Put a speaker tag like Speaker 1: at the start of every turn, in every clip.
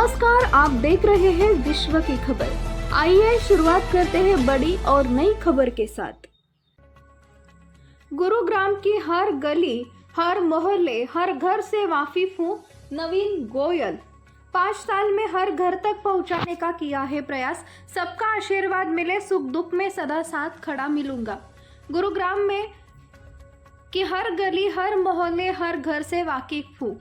Speaker 1: नमस्कार, आप देख रहे हैं विश्व की खबर। आइए शुरुआत करते हैं बड़ी और नई खबर के साथ। गुरुग्राम की हर गली, हर मोहल्ले, हर घर से वाकिफ हूँ नवीन गोयल। 5 साल में हर घर तक पहुंचाने का किया है प्रयास। सबका आशीर्वाद मिले, सुख दुख में सदा साथ खड़ा मिलूंगा। गुरुग्राम में कि हर गली, हर मोहल्ले, हर घर से वाकिफ हूँ।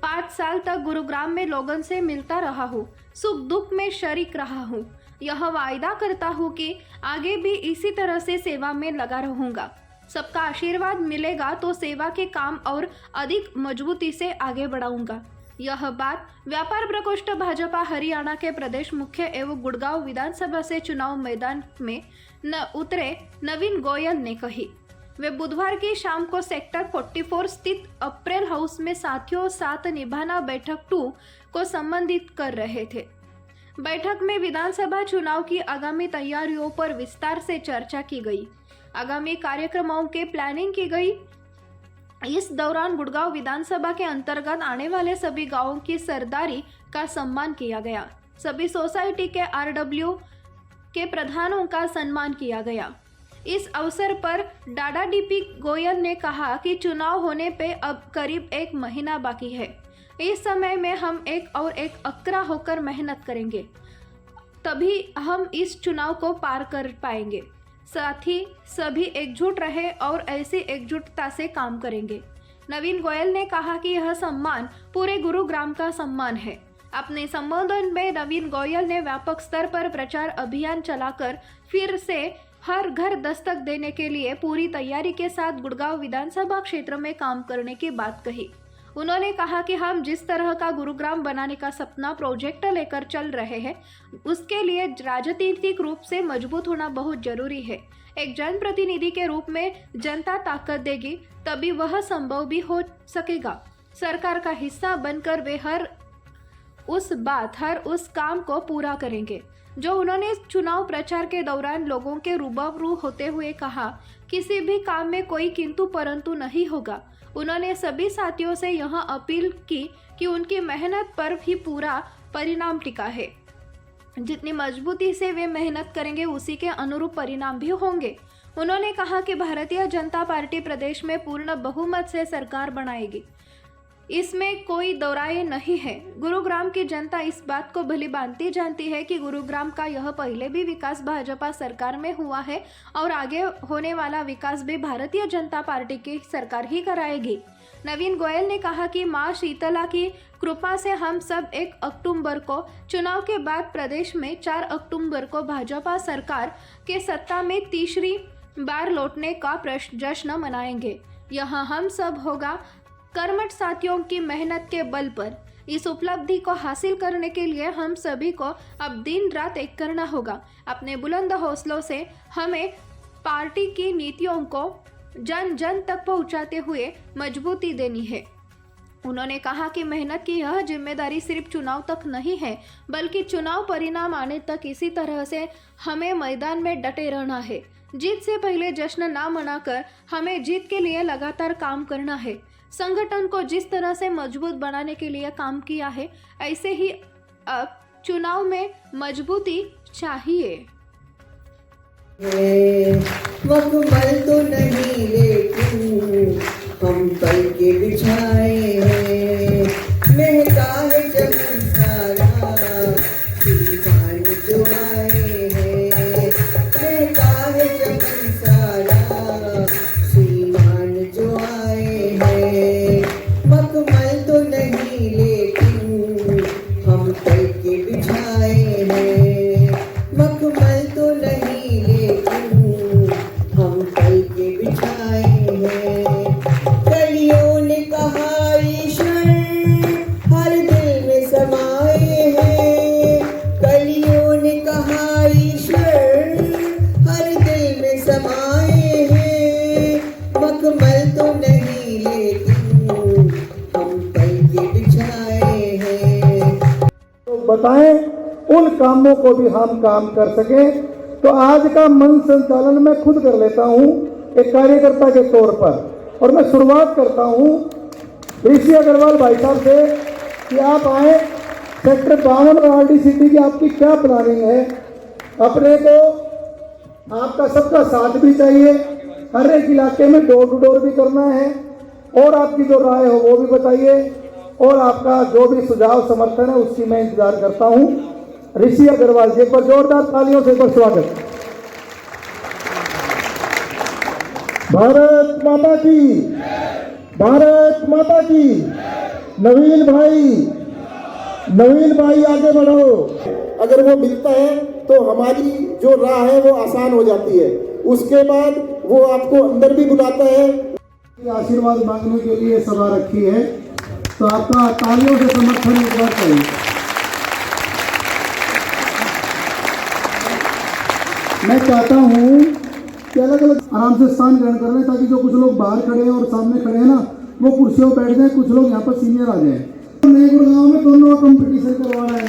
Speaker 1: 5 साल तक गुरुग्राम में लोगों से मिलता रहा हूँ, सुख दुख में शरीक रहा हूँ। यह वायदा करता हूँ कि आगे भी इसी तरह से सेवा में लगा रहूँगा। सबका आशीर्वाद मिलेगा तो सेवा के काम और अधिक मजबूती से आगे बढ़ाऊंगा। यह बात व्यापार प्रकोष्ठ भाजपा हरियाणा के प्रदेश मुख्य एवं गुड़गांव विधानसभा से चुनाव मैदान में उतरे नवीन गोयल ने कही। वे बुधवार की शाम को सेक्टर 44 स्थित अप्रैल हाउस में साथियों साथ निभाना बैठक 2 को संबोधित कर रहे थे। बैठक में विधानसभा चुनाव की आगामी तैयारियों पर विस्तार से चर्चा की गई। आगामी कार्यक्रमों के प्लानिंग की गई। इस दौरान गुड़गांव विधानसभा के अंतर्गत आने वाले सभी गांवों की सरदारी का सम्मान किया गया। सभी सोसाइटी के आरडब्ल्यू के प्रधानों का सम्मान किया गया। इस अवसर पर डाडा डीपी गोयल ने कहा कि चुनाव होने पे अब करीब 1 महीना बाकी है। इस समय में हम एक अकड़ा होकर मेहनत करेंगे, तभी हम इस चुनाव को पार कर पाएंगे। साथ ही सभी एकजुट रहे और ऐसी एकजुटता से काम करेंगे। नवीन गोयल ने कहा कि यह सम्मान पूरे गुरुग्राम का सम्मान है। अपने संबोधन में नवीन गोयल ने व्यापक स्तर पर प्रचार अभियान चलाकर फिर से हर घर दस्तक देने के लिए पूरी तैयारी के साथ गुड़गांव विधानसभा क्षेत्र में काम करने की बात कही। उन्होंने कहा कि हम जिस तरह का गुरुग्राम बनाने का सपना प्रोजेक्ट लेकर चल रहे हैं, उसके लिए राजनीतिक रूप से मजबूत होना बहुत जरूरी है। एक जनप्रतिनिधि के रूप में जनता ताकत देगी, तभी वह संभव भी हो सकेगा। सरकार का हिस्सा बनकर वे हर उस काम को पूरा करेंगे जो उन्होंने चुनाव प्रचार के दौरान लोगों के रूबरू होते हुए कहा। किसी भी काम में कोई किंतु परंतु नहीं होगा। उन्होंने सभी साथियों से यह अपील की कि उनकी मेहनत पर भी पूरा परिणाम टिका है। जितनी मजबूती से वे मेहनत करेंगे, उसी के अनुरूप परिणाम भी होंगे। उन्होंने कहा कि भारतीय जनता पार्टी प्रदेश में पूर्ण बहुमत से सरकार बनाएगी, इसमें कोई दो राय नहीं है। गुरुग्राम की जनता इस बात को भली भांति जानती है कि गुरुग्राम का यह पहले भी विकास भाजपा सरकार में हुआ है और आगे होने वाला विकास भी भारतीय जनता पार्टी की सरकार ही कराएगी। नवीन गोयल ने कहा कि मां शीतला की कृपा से हम सब 1 अक्टूबर को चुनाव के बाद प्रदेश में 4 अक्टूबर को भाजपा सरकार के सत्ता में तीसरी बार लौटने का जश्न मनाएंगे। यहाँ हम सब होगा कर्मठ साथियों की मेहनत के बल पर। इस उपलब्धि को हासिल करने के लिए हम सभी को अब दिन रात एक करना होगा। अपने बुलंद हौसलों से हमें पार्टी की नीतियों को जन जन तक पहुंचाते हुए मजबूती देनी है। उन्होंने कहा कि मेहनत की यह जिम्मेदारी सिर्फ चुनाव तक नहीं है, बल्कि चुनाव परिणाम आने तक इसी तरह से हमें मैदान में डटे रहना है। जीत से पहले जश्न ना मनाकर हमें जीत के लिए लगातार काम करना है। संगठन को जिस तरह से मजबूत बनाने के लिए काम किया है, ऐसे ही अब चुनाव में मजबूती चाहिए।
Speaker 2: मखमल तो नहीं लेकिन हम कल के बिछाए हैं, महका है चमन सारा दीवान जो आए हैं, महका है चमन सारा दीवान जो आए हैं। मखमल तो नहीं लेकिन हम कल के बिछाए हैं, मखमल तो नहीं लेकिन हम कल के बिछाए हैं। कलियों ने कहा ईश्वर हर दिल में समाए हैं, कलियों ने कहा ईश्वर हर दिल में समाए हैं। मखमल तो नहीं लेकिन हम कल के बिछाए हैं।
Speaker 3: तो बताएं उन कामों को भी हम काम कर सकें। तो आज का मन संचालन मैं खुद कर लेता हूं एक कार्यकर्ता के तौर पर, और मैं शुरुआत करता हूं ऋषि अग्रवाल भाई साहब से कि आप आए सेक्टर 52 वार्डी सिटी की आपकी क्या प्लानिंग है? अपने को आपका सबका साथ भी चाहिए, हर एक इलाके में डोर टू डोर भी करना है, और आपकी जो राय हो वो भी बताइए, और आपका जो भी सुझाव समर्थन है उसकी मैं इंतजार करता हूं। ऋषि अग्रवाल जी, एक बार जोरदार तालियों से एक बार स्वागत। भारत माता की, भारत माता की। नवीन भाई आगे बढ़ो।
Speaker 4: अगर वो मिलता है तो हमारी जो राह है वो आसान हो जाती है। उसके बाद वो आपको अंदर भी बुलाता है।
Speaker 3: आशीर्वाद मांगने के लिए सभा रखी है, तो आपका तालियों से समर्थन एक बार चाहिए। मैं चाहता हूं कि अलग अलग आराम से स्थान ग्रहण कर लें, ताकि जो कुछ लोग बाहर खड़े हैं और सामने खड़े हैं ना, वो कुर्सियों पर बैठ जाए, कुछ लोग यहाँ पर सीनियर आ जाए। नए गुड़गांव में दोनों का कंपटीशन करवाना है,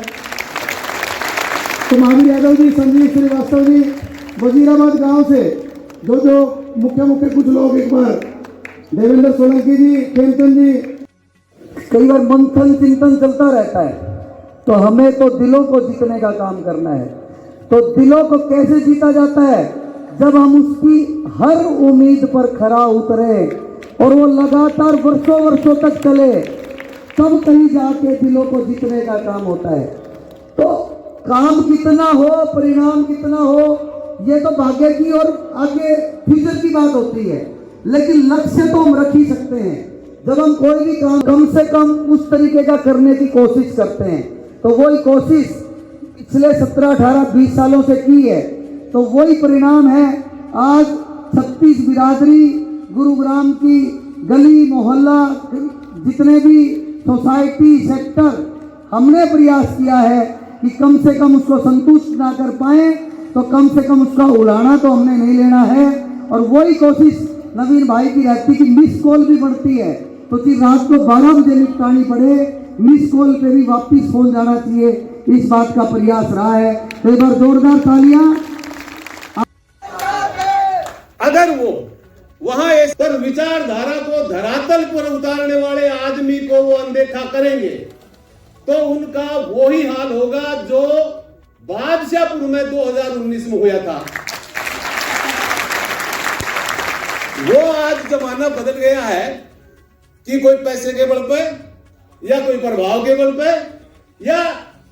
Speaker 3: तो महावीर यादव जी, संजीव श्रीवास्तव जी, वजीराबाद गांव से जो मुख्य कुछ लोग, एक बार देवेंद्र सोलंकी जी, खेमचंद जी। कई बार मंथन चिंतन चलता रहता है, तो हमें तो दिलों को जीतने का काम करना है। तो दिलों को कैसे जीता जाता है? जब हम उसकी हर उम्मीद पर खरा उतरे और वो लगातार वर्षों तक चले, तब कहीं जाके दिलों को जीतने का काम होता है। तो काम कितना हो, परिणाम कितना हो, ये तो भाग्य की और आगे फ्यूचर की बात होती है, लेकिन लक्ष्य तो हम रख ही सकते हैं। जब हम कोई भी काम कम से कम उस तरीके का करने की कोशिश करते हैं, तो वही कोशिश पिछले 17, 18, 20 सालों से की है, तो वही परिणाम है। आज 36 बिरादरी, गुरुग्राम की गली मोहल्ला, जितने भी सोसाइटी सेक्टर, हमने प्रयास किया है कि कम से कम उसको संतुष्ट ना कर पाए, तो कम से कम उसका उड़ाना तो हमने नहीं लेना है। और वही कोशिश नवीन भाई की रहती कि मिस कॉल भी बढ़ती है, तो फिर रात को 12 बजे निपटानी पड़े, मिस कॉल पे भी वापिस फोन जाना चाहिए, इस बात का प्रयास रहा है। तो एक बार जोरदार तालियां।
Speaker 5: अगर वो वहां इस पर विचारधारा को धरातल पर उतारने वाले आदमी को वो अनदेखा करेंगे, तो उनका वही हाल होगा जो बादशाहपुर में 2019 में हुआ था। वो आज जमाना बदल गया है कि कोई पैसे के बल पे या कोई प्रभाव के बल पे या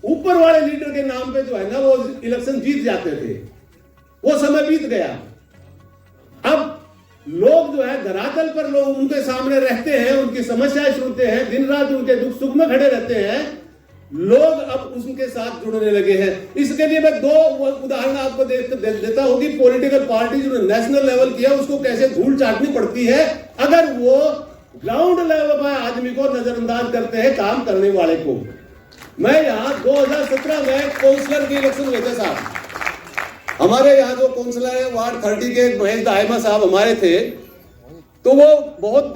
Speaker 5: ऊपर वाले लीडर के नाम पे जो है ना वो इलेक्शन जीत जाते थे। वो समय बीत गया। अब लोग जो है धरातल पर लोग उनके सामने रहते हैं, उनकी समस्याएं सुनते हैं, दिन रात उनके दुख सुख में खड़े रहते हैं। लोग अब उनके साथ जुड़ने लगे हैं। इसके लिए मैं 2 उदाहरण आपको देता हूं कि पॉलिटिकल पार्टी जो नेशनल लेवल की है उसको कैसे धूल चाटनी पड़ती है अगर वो ग्राउंड लेवल पर आदमी को नजरअंदाज करते हैं, काम करने वाले को। मैं यहाँ 2017 में काउंसलर के इलेक्शन हुए थे साहब। हमारे यहाँ जो काउंसलर है वार्ड 30 के महेश दाहिमा साहब हमारे थे, तो वो बहुत